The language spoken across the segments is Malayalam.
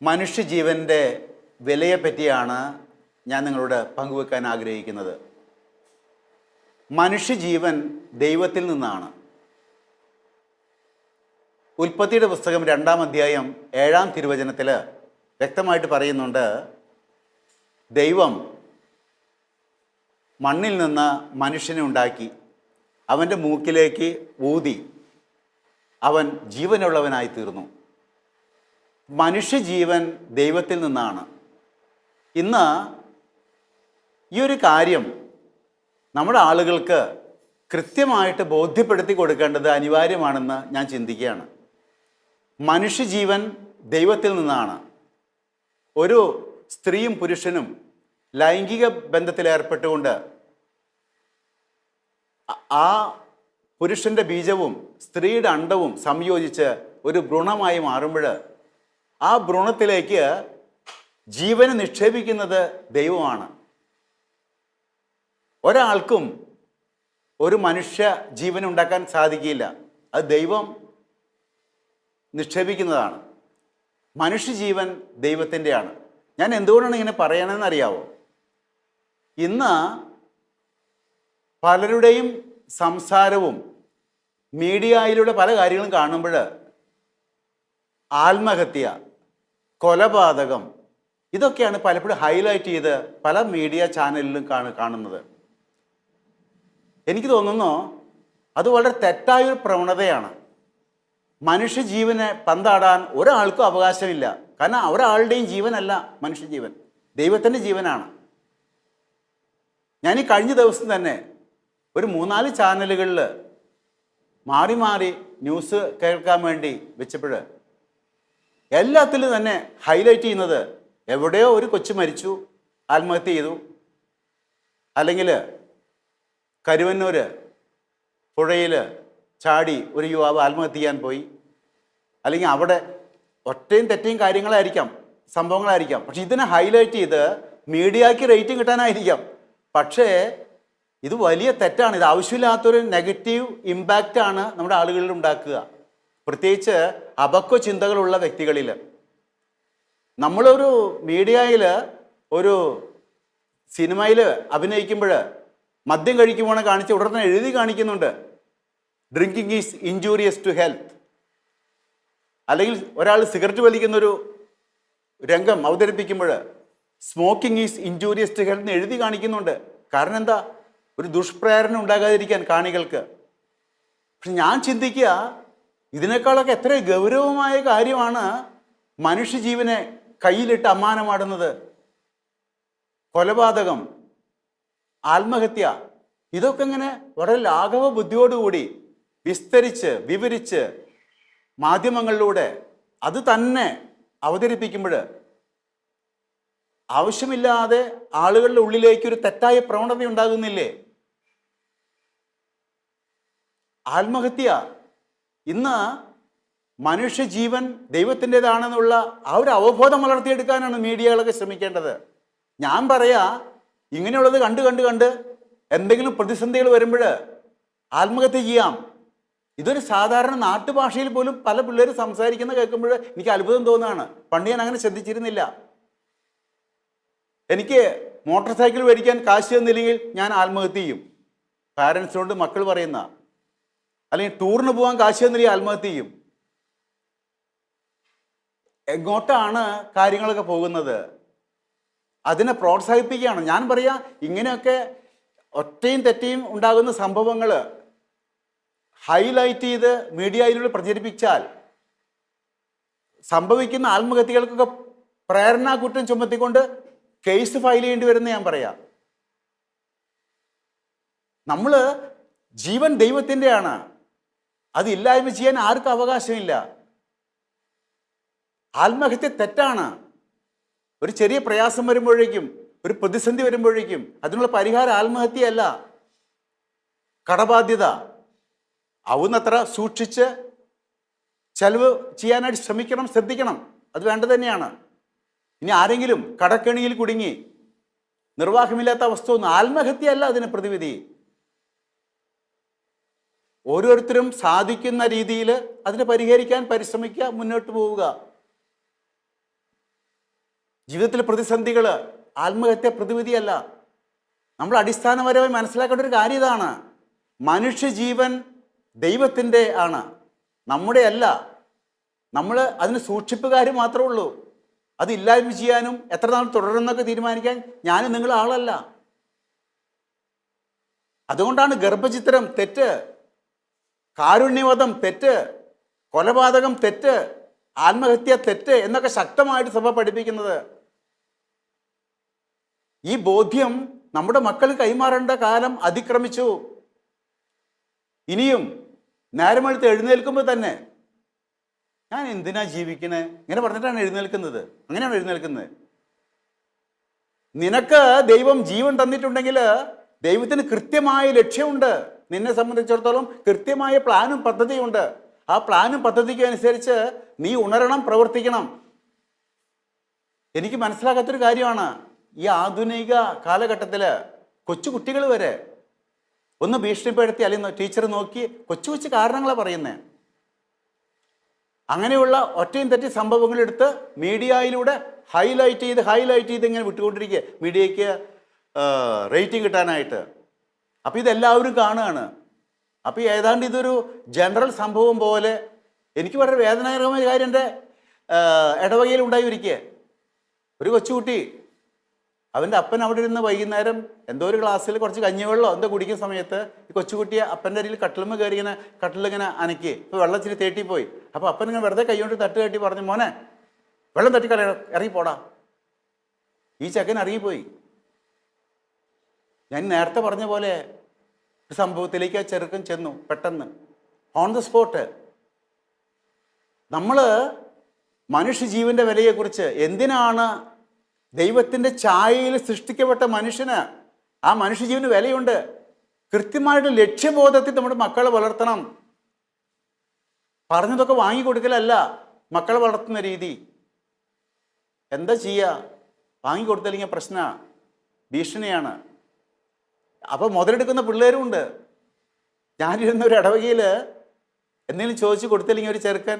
മനുഷ്യജീവൻ്റെ വിലയെപ്പറ്റിയാണ് ഞാൻ നിങ്ങളോട് പങ്കുവെക്കാൻ ആഗ്രഹിക്കുന്നത്. മനുഷ്യജീവൻ ദൈവത്തിൽ നിന്നാണ്. ഉൽപ്പത്തിയുടെ പുസ്തകം 2-ാം അധ്യായം 7-ാം തിരുവചനത്തിൽ വ്യക്തമായിട്ട് പറയുന്നുണ്ട്, ദൈവം മണ്ണിൽ നിന്ന് മനുഷ്യനെ ഉണ്ടാക്കി അവൻ്റെ മൂക്കിലേക്ക് ഊതി അവൻ ജീവനുള്ളവനായി തീർന്നു. മനുഷ്യജീവൻ ദൈവത്തിൽ നിന്നാണ്. ഇന്ന് ഈ ഒരു കാര്യം നമ്മുടെ ആളുകൾക്ക് കൃത്യമായിട്ട് ബോധ്യപ്പെടുത്തി കൊടുക്കേണ്ടത് അനിവാര്യമാണെന്ന് ഞാൻ ചിന്തിക്കുകയാണ്. മനുഷ്യജീവൻ ദൈവത്തിൽ നിന്നാണ്. ഒരു സ്ത്രീയും പുരുഷനും ലൈംഗിക ബന്ധത്തിലേർപ്പെട്ടുകൊണ്ട് ആ പുരുഷൻ്റെ ബീജവും സ്ത്രീയുടെ അണ്ഡവും സംയോജിച്ച് ഒരു ഭ്രൂണമായി മാറുമ്പോൾ ആ ഭ്രൂണത്തിലേക്ക് ജീവനെ നിക്ഷേപിക്കുന്നത് ദൈവമാണ്. ഒരാൾക്കും ഒരു മനുഷ്യ ജീവൻ ഉണ്ടാക്കാൻ സാധിക്കില്ല, അത് ദൈവം നിക്ഷേപിക്കുന്നതാണ്. മനുഷ്യജീവൻ ദൈവത്തിൻ്റെയാണ്. ഞാൻ എന്തുകൊണ്ടാണ് ഇങ്ങനെ പറയണമെന്ന് അറിയാവോ? ഇന്ന് പലരുടെയും സംസാരവും മീഡിയയിലൂടെ പല കാര്യങ്ങളും കാണുമ്പോൾ ആത്മഹത്യ, കൊലപാതകം, ഇതൊക്കെയാണ് പലപ്പോഴും ഹൈലൈറ്റ് ചെയ്ത് പല മീഡിയ ചാനലിലും കാണുന്നത്. എനിക്ക് തോന്നുന്നു അത് വളരെ തെറ്റായൊരു പ്രവണതയാണ്. മനുഷ്യജീവനെ പന്താടാൻ ഒരാൾക്കും അവകാശമില്ല. കാരണം ഒരാളുടെയും ജീവനല്ല മനുഷ്യജീവൻ, ദൈവത്തിൻ്റെ ജീവനാണ്. ഞാൻ ഈ കഴിഞ്ഞ ദിവസം തന്നെ ഒരു 3-4 ചാനലുകളിൽ മാറി മാറി ന്യൂസ് കേൾക്കാൻ വേണ്ടി വെച്ചപ്പോൾ എല്ലാത്തിലും തന്നെ ഹൈലൈറ്റ് ചെയ്യുന്നത് എവിടെയോ ഒരു കൊച്ചു മരിച്ചു, ആത്മഹത്യ ചെയ്തു, അല്ലെങ്കിൽ കരുവന്നൂർ പുഴയിൽ ചാടി ഒരു യുവാവ് ആത്മഹത്യ ചെയ്യാൻ പോയി, അല്ലെങ്കിൽ അവിടെ ഒറ്റയും തെറ്റയും കാര്യങ്ങളായിരിക്കാം, സംഭവങ്ങളായിരിക്കാം. പക്ഷെ ഇതിനെ ഹൈലൈറ്റ് ചെയ്ത് മീഡിയയ്ക്ക് റേറ്റിംഗ് കിട്ടാനായിരിക്കാം. പക്ഷേ ഇത് വലിയ തെറ്റാണ്. ഇത് ആവശ്യമില്ലാത്തൊരു നെഗറ്റീവ് ഇമ്പാക്റ്റാണ് നമ്മുടെ ആളുകളിൽ ഉണ്ടാക്കുക, പ്രത്യേകിച്ച് അപക്വ ചിന്തകളുള്ള വ്യക്തികളിൽ. നമ്മളൊരു മീഡിയയിൽ ഒരു സിനിമയിൽ അഭിനയിക്കുമ്പോൾ മദ്യം കഴിക്കുമ്പോൾ കാണിച്ച് ഉടനെ എഴുതി കാണിക്കുന്നുണ്ട്, drinking is injurious to health. അല്ലെങ്കിൽ ഒരാൾ സിഗരറ്റ് വലിക്കുന്നൊരു രംഗം അവതരിപ്പിക്കുമ്പോൾ smoking is injurious to health എന്ന് എഴുതി കാണിക്കുന്നുണ്ട്. കാരണം എന്താ? ഒരു ദുഷ്പ്രേരണ ഉണ്ടാകാതിരിക്കാൻ കാണികൾക്ക്. പക്ഷെ ഞാൻ ചിന്തിക്കുക, ഇതിനേക്കാളൊക്കെ എത്ര ഗൗരവമായ കാര്യമാണ് മനുഷ്യജീവനെ കയ്യിലിട്ട് അമ്മാനമാടുന്നത്. കൊലപാതകം, ആത്മഹത്യ, ഇതൊക്കെ ഇങ്ങനെ വളരെ ലാഘവ ബുദ്ധിയോടുകൂടി വിസ്തരിച്ച് വിവരിച്ച് മാധ്യമങ്ങളിലൂടെ അത് തന്നെ അവതരിപ്പിക്കുമ്പോൾ ആവശ്യമില്ലാതെ ആളുകളുടെ ഉള്ളിലേക്ക് ഒരു തെറ്റായ പ്രവണത ഉണ്ടാകുന്നില്ലേ? ആത്മഹത്യ, ഇന്ന് മനുഷ്യജീവൻ ദൈവത്തിൻ്റെതാണെന്നുള്ള ആ ഒരു അവബോധം വളർത്തിയെടുക്കാനാണ് മീഡിയകളൊക്കെ ശ്രമിക്കേണ്ടത്. ഞാൻ പറയാ, ഇങ്ങനെയുള്ളത് കണ്ട് എന്തെങ്കിലും പ്രതിസന്ധികൾ വരുമ്പോൾ ആത്മഹത്യ ചെയ്യാം. ഇതൊരു സാധാരണ നാട്ടുഭാഷയിൽ പോലും പല പിള്ളേരും സംസാരിക്കുന്ന കേൾക്കുമ്പോൾ എനിക്ക് അത്ഭുതം തോന്നുകയാണ്. പണ്ട് ഞാൻ അങ്ങനെ ശ്രദ്ധിച്ചിരുന്നില്ല. എനിക്ക് മോട്ടോർ സൈക്കിൾ മേടിക്കാൻ കാശ് തന്നില്ലെങ്കിൽ ഞാൻ ആത്മഹത്യ ചെയ്യും, പാരൻസിനോട് മക്കൾ പറയുന്ന. അല്ലെങ്കിൽ ടൂറിന് പോകാൻ കാശ് തന്നില്ലെങ്കിൽ ആത്മഹത്യ ചെയ്യും. എങ്ങോട്ടാണ് കാര്യങ്ങളൊക്കെ പോകുന്നത്? അതിനെ പ്രോത്സാഹിപ്പിക്കുകയാണ്. ഞാൻ പറയാ, ഇങ്ങനെയൊക്കെ ഒറ്റയും തെറ്റയും ഉണ്ടാകുന്ന സംഭവങ്ങൾ ഹൈലൈറ്റ് ചെയ്ത് മീഡിയയിലൂടെ പ്രചരിപ്പിച്ചാൽ സംഭവിക്കുന്ന ആത്മഹത്യകൾക്കൊക്കെ പ്രേരണാകുറ്റം ചുമത്തിക്കൊണ്ട് കേസ് ഫയൽ ചെയ്യേണ്ടി വരുന്ന ഞാൻ പറയാം. നമ്മൾ ജീവൻ ദൈവത്തിൻ്റെയാണ്, അത് ഇല്ലായ്മ ചെയ്യാൻ ആർക്കും അവകാശമില്ല. ആത്മഹത്യ തെറ്റാണ്. ഒരു ചെറിയ പ്രയാസം വരുമ്പോഴേക്കും, ഒരു പ്രതിസന്ധി വരുമ്പോഴേക്കും അതിനുള്ള പരിഹാരം ആത്മഹത്യയല്ല, കടബാധ്യത. ആവുന്നത്ര സൂക്ഷിച്ച് ചെലവ് ചെയ്യാനായിട്ട് ശ്രമിക്കണം, ശ്രദ്ധിക്കണം. അത് വേണ്ടത് തന്നെയാണ്. ഇനി ആരെങ്കിലും കടക്കെണിയിൽ കുടുങ്ങി നിർവാഹമില്ലാത്ത അവസ്ഥ ഒന്നും ആത്മഹത്യയല്ല അതിന് പ്രതിവിധി. ഓരോരുത്തരും സാധിക്കുന്ന രീതിയിൽ അതിനെ പരിഹരിക്കാൻ പരിശ്രമിക്കുക, മുന്നോട്ട് പോവുക. ജീവിതത്തിലെ പ്രതിസന്ധികൾ ആത്മഹത്യ പ്രതിവിധിയല്ല. നമ്മൾ അടിസ്ഥാനപരമായി മനസ്സിലാക്കേണ്ട ഒരു കാര്യം ഇതാണ്. മനുഷ്യജീവൻ ദൈവത്തിൻ്റെ ആണ്, നമ്മുടെ അല്ല. നമ്മൾ അതിന് സൂക്ഷിപ്പുകാർ മാത്രമേ ഉള്ളൂ. അത് ഇല്ലായ്മ ചെയ്യാനും എത്ര നാൾ തുടരുന്നൊക്കെ തീരുമാനിക്കാൻ ഞാനും നിങ്ങൾ ആളല്ല. അതുകൊണ്ടാണ് ഗർഭചിത്രം തെറ്റ്, കാരുണ്യവധം തെറ്റ്, കൊലപാതകം തെറ്റ്, ആത്മഹത്യ തെറ്റ് എന്നൊക്കെ ശക്തമായിട്ട് സഭ പഠിപ്പിക്കുന്നത്. ഈ ബോധ്യം നമ്മുടെ മക്കൾ കൈമാറേണ്ട കാലം അതിക്രമിച്ചു. ഇനിയും നേരമെടുത്ത് എഴുന്നേൽക്കുമ്പോൾ തന്നെ ഞാൻ എന്തിനാ ജീവിക്കണേ ഇങ്ങനെ പറഞ്ഞിട്ടാണ് എഴുന്നേൽക്കുന്നത്. അങ്ങനെയാണ് എഴുന്നേൽക്കുന്നത്. നിനക്ക് ദൈവം ജീവൻ തന്നിട്ടുണ്ടെങ്കിൽ ദൈവത്തിന് കൃത്യമായ ലക്ഷ്യമുണ്ട്. നിന്നെ സംബന്ധിച്ചിടത്തോളം കൃത്യമായ പ്ലാനും പദ്ധതിയുണ്ട്. ആ പ്ലാനും പദ്ധതിക്കും അനുസരിച്ച് നീ ഉണരണം, പ്രവർത്തിക്കണം. എനിക്ക് മനസ്സിലാക്കാത്തൊരു കാര്യമാണ്, ഈ ആധുനിക കാലഘട്ടത്തിൽ കൊച്ചു കുട്ടികൾ വരെ ഒന്ന് ഭീഷണിപ്പെടുത്തി അല്ലെങ്കിൽ ടീച്ചർ നോക്കി കൊച്ചു കൊച്ചു കാരണങ്ങളാണ് പറയുന്നത്. അങ്ങനെയുള്ള ഒറ്റയും തെറ്റി സംഭവങ്ങളെടുത്ത് മീഡിയയിലൂടെ ഹൈലൈറ്റ് ചെയ്ത് ഇങ്ങനെ വിട്ടുകൊണ്ടിരിക്കുക, മീഡിയയ്ക്ക് റേറ്റിംഗ് കിട്ടാനായിട്ട്. അപ്പോൾ ഇതെല്ലാവരും കാണുകയാണ്. അപ്പോൾ ഏതാണ്ട് ഇതൊരു ജനറൽ സംഭവം പോലെ. എനിക്ക് വളരെ വേദനാജനകമായ കാര്യം എൻ്റെ ഇടവകയിൽ ഉണ്ടായിരിക്കുക. ഒരു കൊച്ചുകുട്ടി, അവൻ്റെ അപ്പൻ അവിടെ ഇരുന്ന് വൈകുന്നേരം എന്തോ ഒരു ഗ്ലാസ്സിൽ കുറച്ച് കഞ്ഞിവെള്ളമോ എന്തോ കുടിക്കുന്ന സമയത്ത് ഈ കൊച്ചുകുട്ടിയെ അപ്പൻ്റെ അരിയിൽ കട്ടിലുമ്മ കയറി ഇങ്ങനെ കട്ടിലിങ്ങനെ അനക്കി. ഇപ്പോൾ വെള്ളച്ചിരി തേട്ടിപ്പോയി. അപ്പോൾ അപ്പൻ ഇങ്ങനെ വെറുതെ കൈകൊണ്ട് തട്ട് കെട്ടി പറഞ്ഞു, മോനെ വെള്ളം തട്ടിക്കളയ, ഇറങ്ങിപ്പോടാ. ഈ ചെക്കൻ ഇറങ്ങിപ്പോയി. ഞാൻ നേരത്തെ പറഞ്ഞ പോലെ ഒരു സംഭവത്തിലേക്ക് ആ ചെറുക്കൻ ചെന്നു പെട്ടെന്ന്, ഓൺ ദ സ്പോട്ട്. നമ്മൾ മനുഷ്യജീവൻ്റെ വിലയെക്കുറിച്ച്, എന്തിനാണ് ദൈവത്തിൻ്റെ ഛായയിൽ സൃഷ്ടിക്കപ്പെട്ട മനുഷ്യന് ആ മനുഷ്യജീവന് വിലയുണ്ട്. കൃത്യമായിട്ട് ലക്ഷ്യബോധത്തിൽ നമ്മുടെ മക്കളെ വളർത്തണം. പറഞ്ഞതൊക്കെ വാങ്ങിക്കൊടുക്കലല്ല മക്കളെ വളർത്തുന്ന രീതി. എന്താ ചെയ്യുക? വാങ്ങിക്കൊടുത്തില്ലെങ്കിൽ പ്രശ്നമാണ്, ഭീഷണിയാണ്. അപ്പോൾ മുതലെടുക്കുന്ന പിള്ളേരും ഉണ്ട്. ഞാനിരുന്ന ഒരു ഇടവകയിൽ എന്തെങ്കിലും ചോദിച്ച് കൊടുത്തില്ലെങ്കിൽ ഒരു ചെറുക്കൻ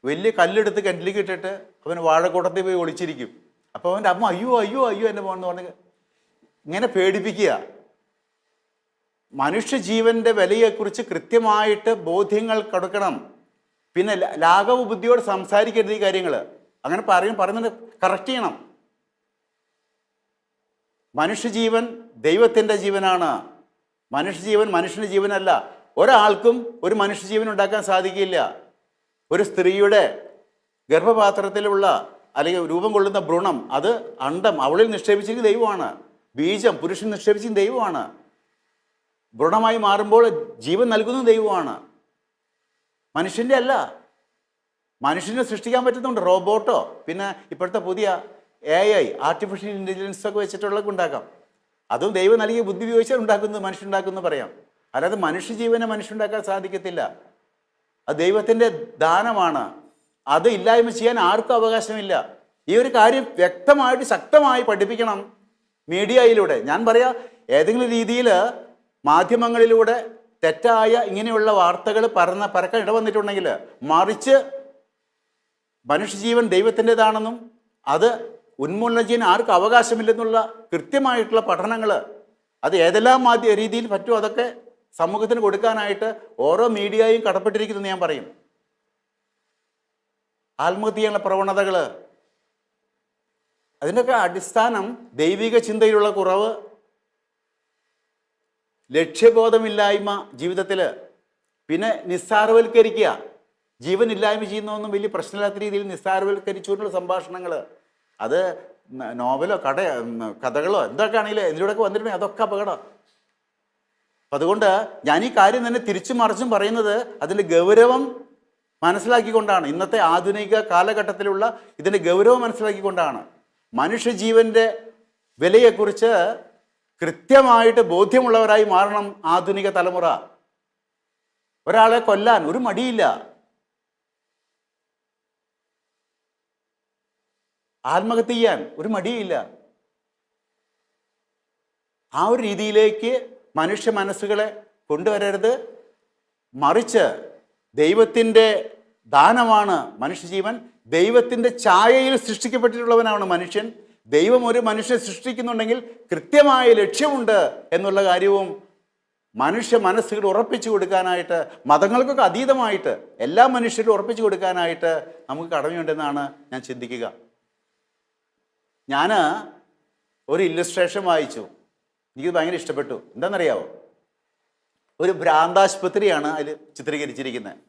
വലിയ കല്ലെടുത്ത് കിണറ്റിലേക്ക് ഇട്ടിട്ട് അവൻ വാഴക്കൂട്ടത്തിൽ പോയി ഒളിച്ചിരിക്കും. അപ്പോൾ അവൻ്റെ അമ്മ അയ്യോ അയ്യോ അയ്യോ എൻ്റെ മോനെന്ന് പറഞ്ഞ് ഇങ്ങനെ പേടിപ്പിക്കുക. മനുഷ്യജീവൻ്റെ വിലയെക്കുറിച്ച് കൃത്യമായിട്ട് ബോധ്യങ്ങൾ കൊടുക്കണം. പിന്നെ ലാഘവ ബുദ്ധിയോട് സംസാരിക്കരുത് ഈ കാര്യങ്ങൾ. അങ്ങനെ പറയുന്നത് കറക്റ്റ് ചെയ്യണം. മനുഷ്യജീവൻ ദൈവത്തിൻ്റെ ജീവനാണ്. മനുഷ്യജീവൻ മനുഷ്യൻ്റെ ജീവനല്ല. ഒരാൾക്കും ഒരു മനുഷ്യജീവൻ ഉണ്ടാക്കാൻ സാധിക്കില്ല. ഒരു സ്ത്രീയുടെ ഗർഭപാത്രത്തിലുള്ള അല്ലെങ്കിൽ രൂപം കൊള്ളുന്ന ഭ്രൂണം, അത് അണ്ഡം അവളിൽ നിക്ഷേപിച്ചിരിക്കുന്ന ദൈവമാണ്. ബീജം പുരുഷൻ നിക്ഷേപിച്ചിരിക്കുന്ന ദൈവമാണ്. ഭ്രൂണമായി മാറുമ്പോൾ ജീവൻ നൽകുന്ന ദൈവമാണ്, മനുഷ്യൻ്റെ അല്ല. മനുഷ്യനെ സൃഷ്ടിക്കാൻ പറ്റുന്നുണ്ട്, റോബോട്ടോ പിന്നെ ഇപ്പോഴത്തെ പുതിയ AI ആർട്ടിഫിഷ്യൽ ഇൻ്റലിജൻസ് ഒക്കെ വെച്ചിട്ടുള്ളതൊക്കെ ഉണ്ടാക്കാം. അതും ദൈവം നൽകിയ ബുദ്ധി ഉപയോഗിച്ചാൽ ഉണ്ടാക്കുന്നത്, മനുഷ്യനുണ്ടാക്കുന്നത് പറയാം. അല്ലാതെ മനുഷ്യജീവനെ മനുഷ്യനുണ്ടാക്കാൻ സാധിക്കത്തില്ല. അത് ദൈവത്തിൻ്റെ ദാനമാണ്. അത് ഇല്ലായ്മ ചെയ്യാൻ ആർക്കും അവകാശമില്ല. ഈ ഒരു കാര്യം വ്യക്തമായിട്ട് ശക്തമായി പഠിപ്പിക്കണം മീഡിയയിലൂടെ. ഞാൻ പറയാം, ഏതെങ്കിലും രീതിയിൽ മാധ്യമങ്ങളിലൂടെ തെറ്റായ ഇങ്ങനെയുള്ള വാർത്തകൾ പരക്കാൻ ഇടവന്നിട്ടുണ്ടെങ്കിൽ, മറിച്ച് മനുഷ്യജീവൻ ദൈവത്തിൻ്റെതാണെന്നും അത് ഉന്മൂലനം ചെയ്യാൻ ആർക്കും അവകാശമില്ലെന്നുള്ള കൃത്യമായിട്ടുള്ള പഠനങ്ങൾ, അത് ഏതെല്ലാം രീതിയിൽ പറ്റുമോ അതൊക്കെ സമൂഹത്തിന് കൊടുക്കാനായിട്ട് ഓരോ മീഡിയയും കടപ്പെട്ടിരിക്കുന്നു ഞാൻ പറയും. ആത്മഹത്യ ചെയ്യാനുള്ള പ്രവണതകൾ, അതിൻ്റെയൊക്കെ അടിസ്ഥാനം ദൈവിക ചിന്തയിലുള്ള കുറവ്, ലക്ഷ്യബോധമില്ലായ്മ ജീവിതത്തിൽ, പിന്നെ നിസ്സാരവൽക്കരിക്കുക. ജീവൻ ഇല്ലായ്മ ചെയ്യുന്നതൊന്നും വലിയ പ്രശ്നമില്ലാത്ത രീതിയിൽ നിസ്സാരവൽക്കരിച്ചുകൊണ്ടുള്ള സംഭാഷണങ്ങൾ, അത് നോവലോ കഥകളോ എന്തൊക്കെ ആണെങ്കിലും ഇതിലൂടെയൊക്കെ വന്നിട്ടുണ്ടെങ്കിൽ അതൊക്കെ അപകടം. അപ്പം അതുകൊണ്ട് ഞാൻ ഈ കാര്യം തന്നെ തിരിച്ചും മറിച്ചും പറയുന്നത് അതിൻ്റെ ഗൗരവം മനസ്സിലാക്കിക്കൊണ്ടാണ്. ഇന്നത്തെ ആധുനിക കാലഘട്ടത്തിലുള്ള ഇതിൻ്റെ ഗൗരവം മനസ്സിലാക്കിക്കൊണ്ടാണ്. മനുഷ്യജീവൻ്റെ വിലയെക്കുറിച്ച് കൃത്യമായിട്ട് ബോധ്യമുള്ളവരായി മാറണം ആധുനിക തലമുറ. ഒരാളെ കൊല്ലാൻ ഒരു മടിയില്ല, ആത്മഹത്യ ചെയ്യാൻ ഒരു മടിയില്ല. ആ ഒരു രീതിയിലേക്ക് മനുഷ്യ മനസ്സുകളെ കൊണ്ടുവരരുത്. മറിച്ച് ദൈവത്തിൻ്റെ ദാനമാണ് മനുഷ്യജീവൻ. ദൈവത്തിൻ്റെ ഛായയിൽ സൃഷ്ടിക്കപ്പെട്ടിട്ടുള്ളവനാണ് മനുഷ്യൻ. ദൈവം ഒരു മനുഷ്യനെ സൃഷ്ടിക്കുന്നുണ്ടെങ്കിൽ കൃത്യമായ ലക്ഷ്യമുണ്ട് എന്നുള്ള കാര്യവും മനുഷ്യ മനസ്സുകൾ ഉറപ്പിച്ചു കൊടുക്കാനായിട്ട്, മതങ്ങൾക്കൊക്കെ അതീതമായിട്ട് എല്ലാ മനുഷ്യരും ഉറപ്പിച്ചു കൊടുക്കാനായിട്ട് നമുക്ക് കടമയുണ്ടെന്നാണ് ഞാൻ ചിന്തിക്കുക. ഞാൻ ഒരു ഇല്ലസ്ട്രേഷൻ വായിച്ചു, എനിക്കത് ഭയങ്കര ഇഷ്ടപ്പെട്ടു. എന്താണെന്നറിയാവോ? ഒരു ഭ്രാന്താശുപത്രിയാണ് അതിൽ ചിത്രീകരിച്ചിരിക്കുന്നത്.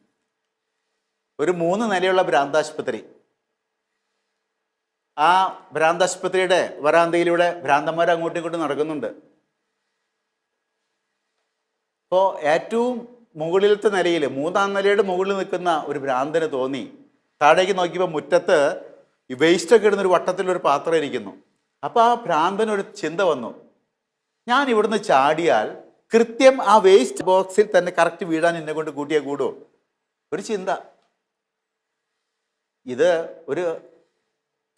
ഒരു 3 നിലയുള്ള ഭ്രാന്താശുപത്രി. ആ ഭ്രാന്താശുപത്രിയുടെ വരാന്തയിലൂടെ ഭ്രാന്തന്മാർ അങ്ങോട്ടും ഇങ്ങോട്ടും നടക്കുന്നുണ്ട്. അപ്പോൾ ഏറ്റവും മുകളിലത്തെ നിലയിൽ, 3-ാം നിലയുടെ മുകളിൽ നിൽക്കുന്ന ഒരു ഭ്രാന്തന് തോന്നി, താഴേക്ക് നോക്കിയപ്പോൾ മുറ്റത്ത് ഈ വേസ്റ്റൊക്കെ ഇടുന്നൊരു വട്ടത്തിലൊരു പാത്രം ഇരിക്കുന്നു. അപ്പോൾ ആ ഭ്രാന്തനൊരു ചിന്ത വന്നു, ഞാൻ ഇവിടുന്ന് ചാടിയാൽ കൃത്യം ആ വേസ്റ്റ് ബോക്സിൽ തന്നെ കറക്റ്റ് വീഴാൻ എന്നെ കൊണ്ട് കൂട്ടിയാൽ കൂടുമോ? ഒരു ചിന്ത. ഇത് ഒരു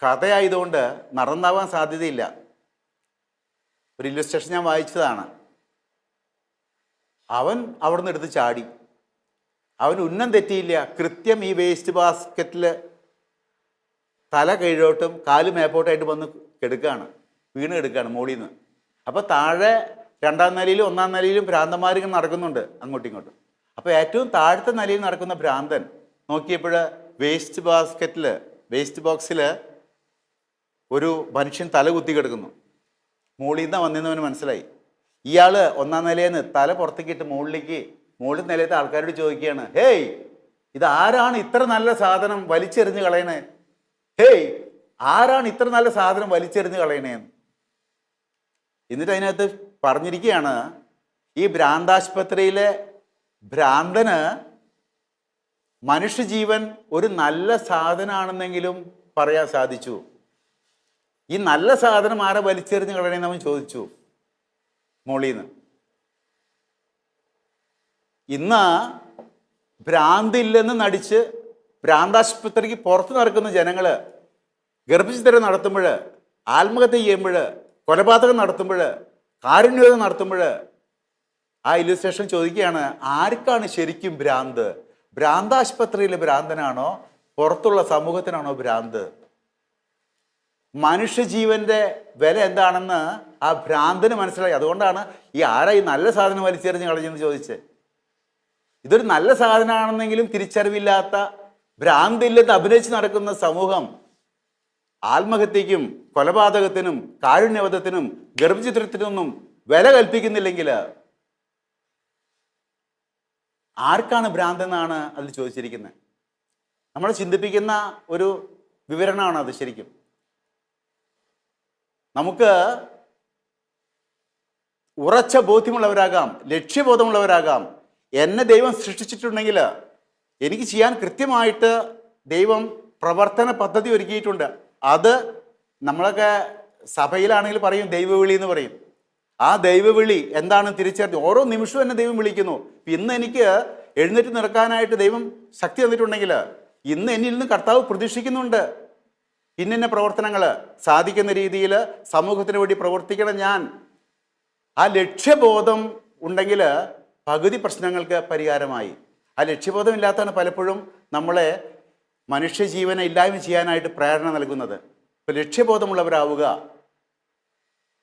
കഥയായതുകൊണ്ട് നടന്നാവാൻ സാധ്യതയില്ല. ഒരു ഇല്ലസ്ട്രേഷൻ ഞാൻ വായിച്ചതാണ്. അവൻ അവിടുന്ന് എടുത്ത് ചാടി. അവൻ ഉന്നം തെറ്റിയില്ല. കൃത്യം ഈ വേസ്റ്റ് ബാസ്ക്കറ്റിൽ തല കീഴോട്ടും കാല് മേപ്പോട്ടായിട്ട് വന്ന് വീണ് കിടക്കുകയാണ് മുകളിൽ നിന്ന്. അപ്പോൾ താഴെ 2-ാം നിലയിലും 1-ാം നിലയിലും ഭ്രാന്തന്മാരിങ്ങനെ നടക്കുന്നുണ്ട് അങ്ങോട്ടും ഇങ്ങോട്ടും. അപ്പോൾ ഏറ്റവും താഴത്തെ നിലയിൽ നടക്കുന്ന ഭ്രാന്തൻ നോക്കിയപ്പോൾ വേസ്റ്റ് ബോക്സിൽ ഒരു മനുഷ്യൻ തല കുത്തി കിടക്കുന്നു. മുകളിൽ നിന്നാണ് വന്നിരുന്നവന് മനസ്സിലായി. ഇയാൾ 1-ാം നിലയിൽ നിന്ന് തല പുറത്തേക്കിട്ട് മുകളിൽ നിലയത്തെ ആൾക്കാരോട് ചോദിക്കുകയാണ്, ഹേയ്, ഇതാരാണ് ഇത്ര നല്ല സാധനം വലിച്ചെറിഞ്ഞ് കളയണേ? ഹേയ്, ആരാണ് ഇത്ര നല്ല സാധനം വലിച്ചെറിഞ്ഞ് കളയണേന്ന്? എന്നിട്ട് അതിനകത്ത് പറഞ്ഞിരിക്കുകയാണ്, ഈ ഭ്രാന്താശുപത്രിയിലെ ഭ്രാന്തന് മനുഷ്യജീവൻ ഒരു നല്ല സാധനമാണെന്നെങ്കിലും പറയാൻ സാധിച്ചു. ഈ നല്ല സാധനം ആരെ വലിച്ചെറിഞ്ഞ് കളയണമെന്ന് അവൻ ചോദിച്ചു മോളിൽ നിന്ന്. ഇന്ന് ഭ്രാന്തില്ലെന്ന് നടിച്ച് ഭ്രാന്താശുപത്രിക്ക് പുറത്ത് നടക്കുന്ന ജനങ്ങൾ ഗർഭചിത്രം നടത്തുമ്പോൾ, ആത്മഹത്യ ചെയ്യുമ്പോൾ, കൊലപാതകം നടത്തുമ്പോൾ, കാരുണ്യവേദന നടത്തുമ്പോൾ ആ ഇല്ലസ്ട്രേഷൻ ചോദിക്കുകയാണ്, ആർക്കാണ് ശരിക്കും ഭ്രാന്ത്? ഭ്രാന്താശുപത്രിയിലെ ഭ്രാന്തനാണോ പുറത്തുള്ള സമൂഹത്തിനാണോ ഭ്രാന്ത്? മനുഷ്യജീവന്റെ വില എന്താണെന്ന് ആ ഭ്രാന്തന് മനസ്സിലായി. അതുകൊണ്ടാണ് ഈ നല്ല സാധനം വലിച്ചെറിഞ്ഞ് കളഞ്ഞെന്ന് ചോദിച്ചത്. ഇതൊരു നല്ല സാധനമാണെന്നെങ്കിലും തിരിച്ചറിവില്ലാത്ത, ഭ്രാന്തില്ലെന്ന് അഭിനയിച്ച് നടക്കുന്ന സമൂഹം ആത്മഹത്യക്കും കൊലപാതകത്തിനും കാരുണ്യവധത്തിനും ഗർഭചിത്രത്തിനൊന്നും വില കൽപ്പിക്കുന്നില്ലെങ്കിൽ ആർക്കാണ് ഭ്രാന്തെന്നാണ് അതിൽ ചോദിച്ചിരിക്കുന്നത്. നമ്മൾ ചിന്തിപ്പിക്കുന്ന ഒരു വിവരണമാണ് അത്. ശരിക്കും നമുക്ക് ഉറച്ച ബോധ്യമുള്ളവരാകാം, ലക്ഷ്യബോധമുള്ളവരാകാം. എന്നെ ദൈവം സൃഷ്ടിച്ചിട്ടുണ്ടെങ്കിൽ എനിക്ക് ചെയ്യാൻ കൃത്യമായിട്ട് ദൈവം പ്രവർത്തന പദ്ധതി ഒരുക്കിയിട്ടുണ്ട്. അത് നമ്മളൊക്കെ സഭയിലാണെങ്കിൽ പറയും ദൈവവിളി എന്ന് പറയും. ആ ദൈവവിളി എന്താണെന്ന് തിരിച്ചറിഞ്ഞ് ഓരോ നിമിഷവും എന്നെ ദൈവം വിളിക്കുന്നു. ഇന്ന് എനിക്ക് എഴുന്നേറ്റ് നിൽക്കാനായിട്ട് ദൈവം ശക്തി തന്നിട്ടുണ്ടെങ്കിൽ ഇന്ന് എന്നിൽ നിന്ന് കർത്താവ് പ്രതീക്ഷിക്കുന്നുണ്ട് ഇന്ന പ്രവർത്തനങ്ങൾ സാധിക്കുന്ന രീതിയിൽ സമൂഹത്തിന് വേണ്ടി പ്രവർത്തിക്കണം ഞാൻ. ആ ലക്ഷ്യബോധം ഉണ്ടെങ്കിൽ പകുതി പ്രശ്നങ്ങൾക്ക് പരിഹാരമായി. ആ ലക്ഷ്യബോധം ഇല്ലാത്തതാണ് പലപ്പോഴും നമ്മളെ മനുഷ്യജീവനെ ഇല്ലായ്മ ചെയ്യാനായിട്ട് പ്രേരണ നൽകുന്നത്. ഇപ്പോൾ ലക്ഷ്യബോധമുള്ളവരാവുക,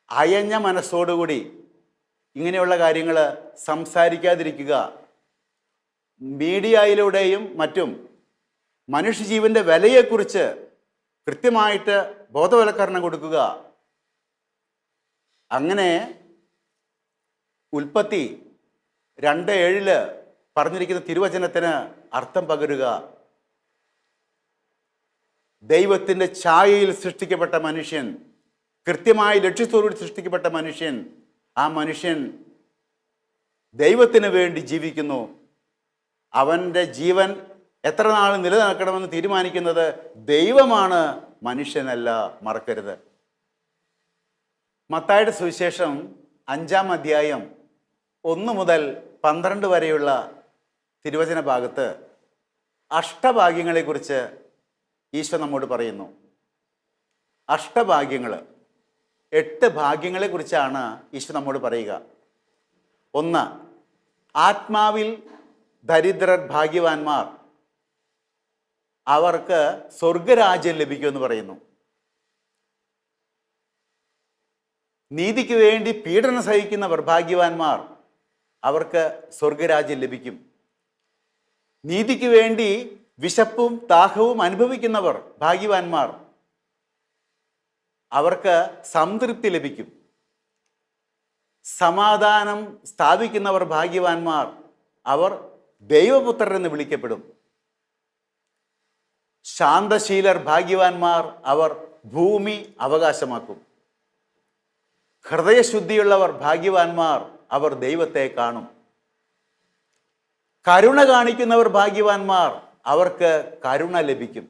അയഞ്ഞ മനസ്സോടുകൂടി ഇങ്ങനെയുള്ള കാര്യങ്ങൾ സംസാരിക്കാതിരിക്കുക. മീഡിയയിലൂടെയും മറ്റും മനുഷ്യജീവൻ്റെ വിലയെക്കുറിച്ച് കൃത്യമായിട്ട് ബോധവൽക്കരണം കൊടുക്കുക. അങ്ങനെ ഉൽപ്പത്തി 2:7 പറഞ്ഞിരിക്കുന്ന തിരുവചനത്തിന് അർത്ഥം പകരുക. ദൈവത്തിൻ്റെ ഛായയിൽ സൃഷ്ടിക്കപ്പെട്ട മനുഷ്യൻ, കൃത്യമായ ലക്ഷ്യത്തോടുകൂടി സൃഷ്ടിക്കപ്പെട്ട മനുഷ്യൻ, ആ മനുഷ്യൻ ദൈവത്തിന് വേണ്ടി ജീവിക്കുന്നു. അവൻ്റെ ജീവൻ എത്ര നാൾ നിലനിൽക്കണമെന്ന് തീരുമാനിക്കുന്നത് ദൈവമാണ്, മനുഷ്യനല്ല. മറക്കരുത്. മത്തായിയുടെ സുവിശേഷം 5-ാം അധ്യായം 1 മുതൽ 12 വരെയുള്ള തിരുവചന ഭാഗത്ത് അഷ്ടഭാഗ്യങ്ങളെക്കുറിച്ച് ഈശോ നമ്മോട് പറയുന്നു. അഷ്ടഭാഗ്യങ്ങൾ, 8 ഭാഗ്യങ്ങളെക്കുറിച്ചാണ് ഈശോ നമ്മോട് പറയുക. 1, ആത്മാവിൽ ദരിദ്രർ ഭാഗ്യവാന്മാർ, അവർക്ക് സ്വർഗരാജ്യം ലഭിക്കുമെന്ന് പറയുന്നു. നീതിക്ക് വേണ്ടി പീഡനം സഹിക്കുന്നവർ ഭാഗ്യവാന്മാർ, അവർക്ക് സ്വർഗരാജ്യം ലഭിക്കും. നീതിക്ക് വേണ്ടി വിശപ്പും ദാഹവും അനുഭവിക്കുന്നവർ ഭാഗ്യവാന്മാർ, അവർക്ക് സംതൃപ്തി ലഭിക്കും. സമാധാനം സ്ഥാപിക്കുന്നവർ ഭാഗ്യവാന്മാർ, അവർ ദൈവപുത്രർ എന്ന് വിളിക്കപ്പെടും. ശാന്തശീലർ ഭാഗ്യവാന്മാർ, അവർ ഭൂമി അവകാശമാക്കും. ഹൃദയശുദ്ധിയുള്ളവർ ഭാഗ്യവാന്മാർ, അവർ ദൈവത്തെ കാണും. കരുണ കാണിക്കുന്നവർ ഭാഗ്യവാന്മാർ, അവർക്ക് കരുണ ലഭിക്കും.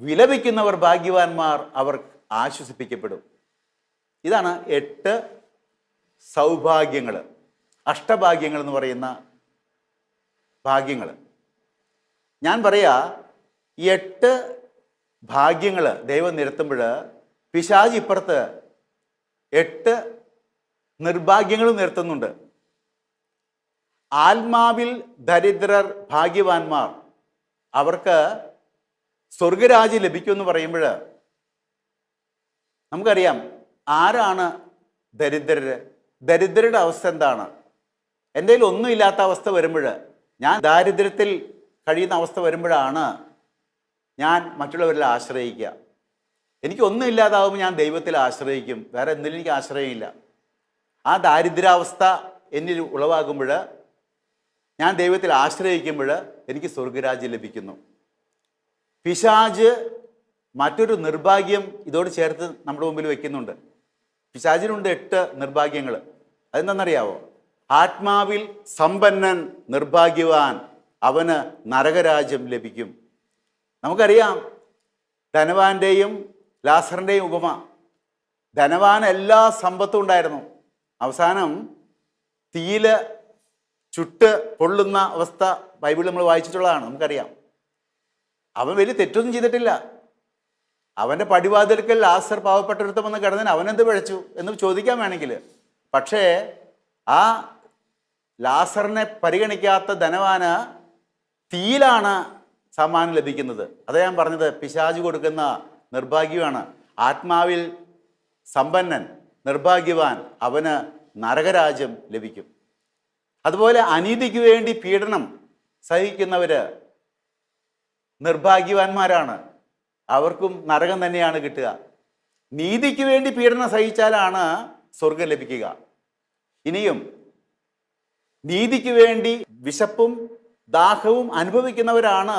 വിലപിക്കുന്നവർ ഭാഗ്യവാന്മാർ, അവർ ആശ്വസിപ്പിക്കപ്പെടും. ഇതാണ് 8 സൗഭാഗ്യങ്ങൾ, അഷ്ടഭാഗ്യങ്ങൾ എന്ന് പറയുന്ന ഭാഗ്യങ്ങൾ. ഞാൻ പറയാ, ഈ 8 ഭാഗ്യങ്ങൾ ദൈവം നിരത്തുമ്പോൾ പിശാച് ഇപ്പുറത്ത് 8 നിർഭാഗ്യങ്ങളും നിരത്തുന്നുണ്ട്. ആത്മാവിൽ ദരിദ്രർ ഭാഗ്യവാന്മാർ, അവർക്ക് സ്വർഗരാജ്യം ലഭിക്കുമെന്ന് പറയുമ്പോൾ നമുക്കറിയാം ആരാണ് ദരിദ്രർ. ദരിദ്രരുടെ അവസ്ഥ എന്താണ്? എൻ്റെ കയ്യിൽ ഒന്നുമില്ലാത്ത അവസ്ഥ വരുമ്പോൾ, ഞാൻ ദാരിദ്ര്യത്തിൽ കഴിയുന്ന അവസ്ഥ വരുമ്പോഴാണ് ഞാൻ മറ്റുള്ളവരിൽ ആശ്രയിക്കുക. എനിക്കൊന്നും ഇല്ലാതാവുമ്പോൾ ഞാൻ ദൈവത്തിൽ ആശ്രയിക്കും, വേറെ എന്തിനും എനിക്ക് ആശ്രയമില്ല. ആ ദാരിദ്ര്യാവസ്ഥ എന്നിൽ ഉളവാകുമ്പോൾ, ഞാൻ ദൈവത്തിൽ ആശ്രയിക്കുമ്പോൾ എനിക്ക് സ്വർഗരാജ്യം ലഭിക്കുന്നു. പിശാച് മറ്റൊരു നിർഭാഗ്യം ഇതോട് ചേർത്ത് നമ്മുടെ മുമ്പിൽ വയ്ക്കുന്നുണ്ട്. പിശാചിനുണ്ട് 8 നിർഭാഗ്യങ്ങൾ. അതെന്താണെന്നറിയാവോ? ആത്മാവിൽ സമ്പന്നൻ നിർഭാഗ്യവാൻ, അവന് നരകരാജ്യം ലഭിക്കും. നമുക്കറിയാം ധനവാന്റെയും ലാസറിൻ്റെയും ഉപമ. ധനവാൻ എല്ലാ സമ്പത്തും ഉണ്ടായിരുന്നു, അവസാനം തീയിൽ ചുട്ട് പൊള്ളുന്ന അവസ്ഥ ബൈബിളിൽ നമ്മൾ വായിച്ചിട്ടുള്ളതാണ്, നമുക്കറിയാം. അവൻ വലിയ തെറ്റൊന്നും ചെയ്തിട്ടില്ല. അവൻ്റെ പടിവാതിൽക്കൽ ലാസർ പാവപ്പെട്ടൊരുത്തം വന്ന് കിടന്നതിന് അവനെന്ത് പിഴച്ചു എന്ന് ചോദിക്കാൻ വേണമെങ്കിൽ. പക്ഷേ ആ ലാസറിനെ പരിഗണിക്കാത്ത ധനവാന് തീയിലാണ് സമ്മാനം ലഭിക്കുന്നത്. അതാ ഞാൻ പറഞ്ഞത്, പിശാച് കൊടുക്കുന്ന നിർഭാഗ്യമാണ്. ആത്മാവിൽ സമ്പന്നൻ നിർഭാഗ്യവാൻ, അവന് നരകരാജ്യം ലഭിക്കും. അതുപോലെ അനീതിക്ക് വേണ്ടി പീഡനം സഹിക്കുന്നവര് നിർഭാഗ്യവാന്മാരാണ്, അവർക്കും നരകം തന്നെയാണ് കിട്ടുക. നീതിക്ക് വേണ്ടി പീഡനം സഹിച്ചാലാണ് സ്വർഗം ലഭിക്കുക. ഇനിയും നീതിക്ക് വേണ്ടി വിശപ്പും ദാഹവും അനുഭവിക്കുന്നവരാണ്,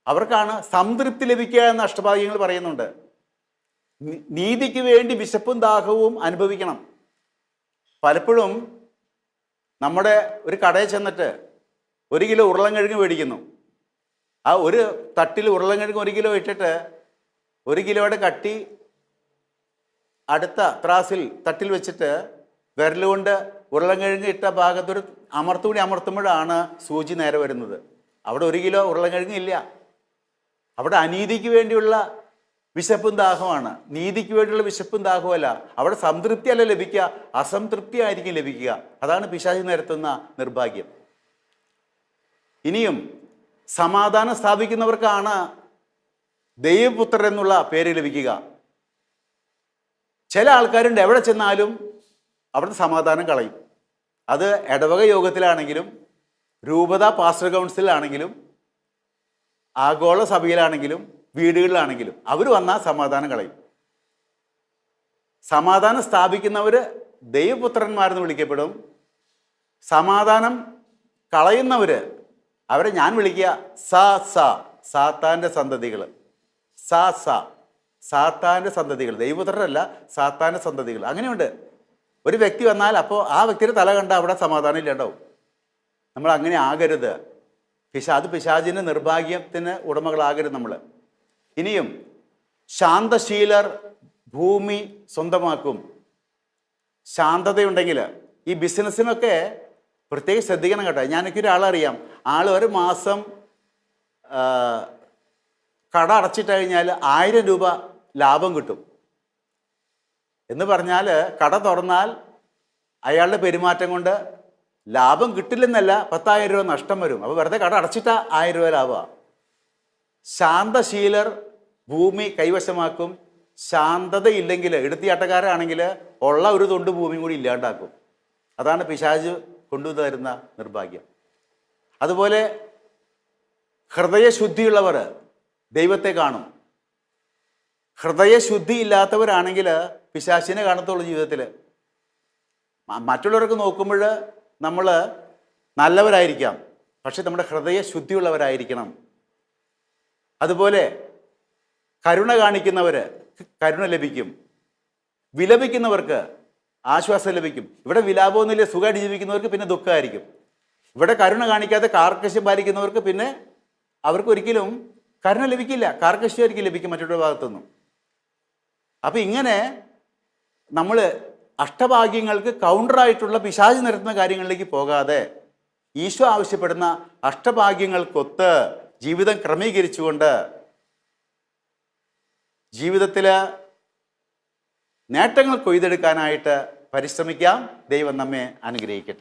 അവർക്കാണ് സംതൃപ്തി ലഭിക്കുക എന്ന് അഷ്ടഭാഗ്യങ്ങൾ പറയുന്നുണ്ട്. നീതിക്ക് വേണ്ടി വിശപ്പും ദാഹവും അനുഭവിക്കണം. പലപ്പോഴും നമ്മുടെ ഒരു കടയിൽ ചെന്നിട്ട് 1 കിലോ ഉരുളൻകിഴങ്ങ് മേടിക്കുന്നു. ആ ഒരു തട്ടിൽ ഉരുളൻകിഴങ്ങ് 1 കിലോ ഇട്ടിട്ട് 1 കിലോയുടെ കട്ടി അടുത്ത ത്രാസിൽ തട്ടിൽ വെച്ചിട്ട് വിരലുകൊണ്ട് ഉരുളൻകിഴങ്ങ് ഇട്ട ഭാഗത്തൊരു അമർത്തുകൂടി അമർത്തുമ്പോഴാണ് സൂചി നേരെ വരുന്നത്. അവിടെ 1 കിലോ ഉരുളൻകിഴങ്ങ് ഇല്ല. അവിടെ അനീതിക്ക് വേണ്ടിയുള്ള വിശപ്പും ദാഹമാണ്, നീതിക്ക് വേണ്ടിയുള്ള വിശപ്പും ദാഹവുമല്ല. അവിടെ സംതൃപ്തിയല്ല ലഭിക്കുക, അസംതൃപ്തി ആയിരിക്കും ലഭിക്കുക. അതാണ് പിശാച് നിരത്തുന്ന നിർഭാഗ്യം. ഇനിയും സമാധാനം സ്ഥാപിക്കുന്നവർക്കാണ് ദൈവപുത്രർ എന്നുള്ള പേര് ലഭിക്കുക. ചില ആൾക്കാരുണ്ട്, എവിടെ ചെന്നാലും അവിടുത്തെ സമാധാനം കളയും. അത് ഇടവക യോഗത്തിലാണെങ്കിലും രൂപത പാസ്റ്റർ കൗൺസിലാണെങ്കിലും ആഗോള സഭയിലാണെങ്കിലും വീടുകളിലാണെങ്കിലും അവർ വന്നാൽ സമാധാനം കളയും. സമാധാനം സ്ഥാപിക്കുന്നവർ ദൈവപുത്രന്മാരെന്ന് വിളിക്കപ്പെടും. സമാധാനം കളയുന്നവർ, അവരെ ഞാൻ വിളിക്കുക സാത്താൻ്റെ സന്തതികൾ. സാത്താൻ്റെ സന്തതികൾ, ദൈവപുത്രരല്ല, സാത്താൻ്റെ സന്തതികൾ. അങ്ങനെയുണ്ട്. ഒരു വ്യക്തി വന്നാൽ അപ്പോൾ ആ വ്യക്തിയുടെ തല കണ്ട അവിടെ സമാധാനം ഇല്ലാണ്ടാവും. നമ്മൾ അങ്ങനെ ആകരുത്. അത് പിശാചിൻ്റെ നിർഭാഗ്യത്തിന് ഉടമകളാകരുത് നമ്മൾ. ഇനിയും ശാന്തശീലർ ഭൂമി സ്വന്തമാക്കും. ശാന്തതയുണ്ടെങ്കിൽ ഈ ബിസിനസ്സിനൊക്കെ പ്രത്യേകം ശ്രദ്ധിക്കണം കേട്ടോ. ഞാനൊരാളറിയാം, ആൾ ഒരു മാസം കട അടച്ചിട്ട് കഴിഞ്ഞാൽ 1000 രൂപ ലാഭം കിട്ടും. എന്ന് പറഞ്ഞാൽ കട തുറന്നാൽ അയാളുടെ പെരുമാറ്റം കൊണ്ട് ലാഭം കിട്ടില്ലെന്നല്ല, 10,000 രൂപ നഷ്ടം വരും. അപ്പോൾ വെറുതെ കട അടച്ചിട്ടാ 1000 രൂപ ലാഭമാണ്. ശാന്തശീലർ ഭൂമി കൈവശമാക്കും. ശാന്തതയില്ലെങ്കിൽ, എടുത്തിയാട്ടക്കാരാണെങ്കിൽ ഉള്ള ഒരു തൊണ്ട് ഭൂമിയും കൂടി ഇല്ലാണ്ടാക്കും. അതാണ് പിശാച് കൊണ്ടുതരുന്ന നിർഭാഗ്യം. അതുപോലെ ഹൃദയശുദ്ധിയുള്ളവർ ദൈവത്തെ കാണും. ഹൃദയശുദ്ധി ഇല്ലാത്തവരാണെങ്കിൽ പിശാചിനെ കാണത്തുള്ളൂ ജീവിതത്തിൽ. മറ്റുള്ളവർക്ക് നോക്കുമ്പോൾ നമ്മൾ നല്ലവരായിരിക്കാം, പക്ഷെ നമ്മുടെ ഹൃദയശുദ്ധിയുള്ളവരായിരിക്കണം. അതുപോലെ കരുണ കാണിക്കുന്നവർ കരുണ ലഭിക്കും, വിലപിക്കുന്നവർക്ക് ആശ്വാസം ലഭിക്കും. ഇവിടെ വിലാപമൊന്നുമില്ല, സുഖമായിട്ട് ജീവിക്കുന്നവർക്ക് പിന്നെ ദുഃഖമായിരിക്കും. ഇവിടെ കരുണ കാണിക്കാതെ കാർക്കശ്യം പാലിക്കുന്നവർക്ക് പിന്നെ അവർക്ക് ഒരിക്കലും കരുണ ലഭിക്കില്ല, കാർക്കശ്യമായിരിക്കും ലഭിക്കും മറ്റൊരു ഭാഗത്തുനിന്നും. അപ്പം ഇങ്ങനെ നമ്മൾ അഷ്ടഭാഗ്യങ്ങൾക്ക് കൗണ്ടറായിട്ടുള്ള പിശാച് നിരത്തുന്ന കാര്യങ്ങളിലേക്ക് പോകാതെ ഈശോ ആവശ്യപ്പെടുന്ന അഷ്ടഭാഗ്യങ്ങൾക്കൊത്ത് ജീവിതം ക്രമീകരിച്ചുകൊണ്ട് ജീവിതത്തിൽ നേട്ടങ്ങൾ കൊയ്തെടുക്കാനായിട്ട് പരിശ്രമിക്കാം. ദൈവം നമ്മെ അനുഗ്രഹിക്കട്ടെ.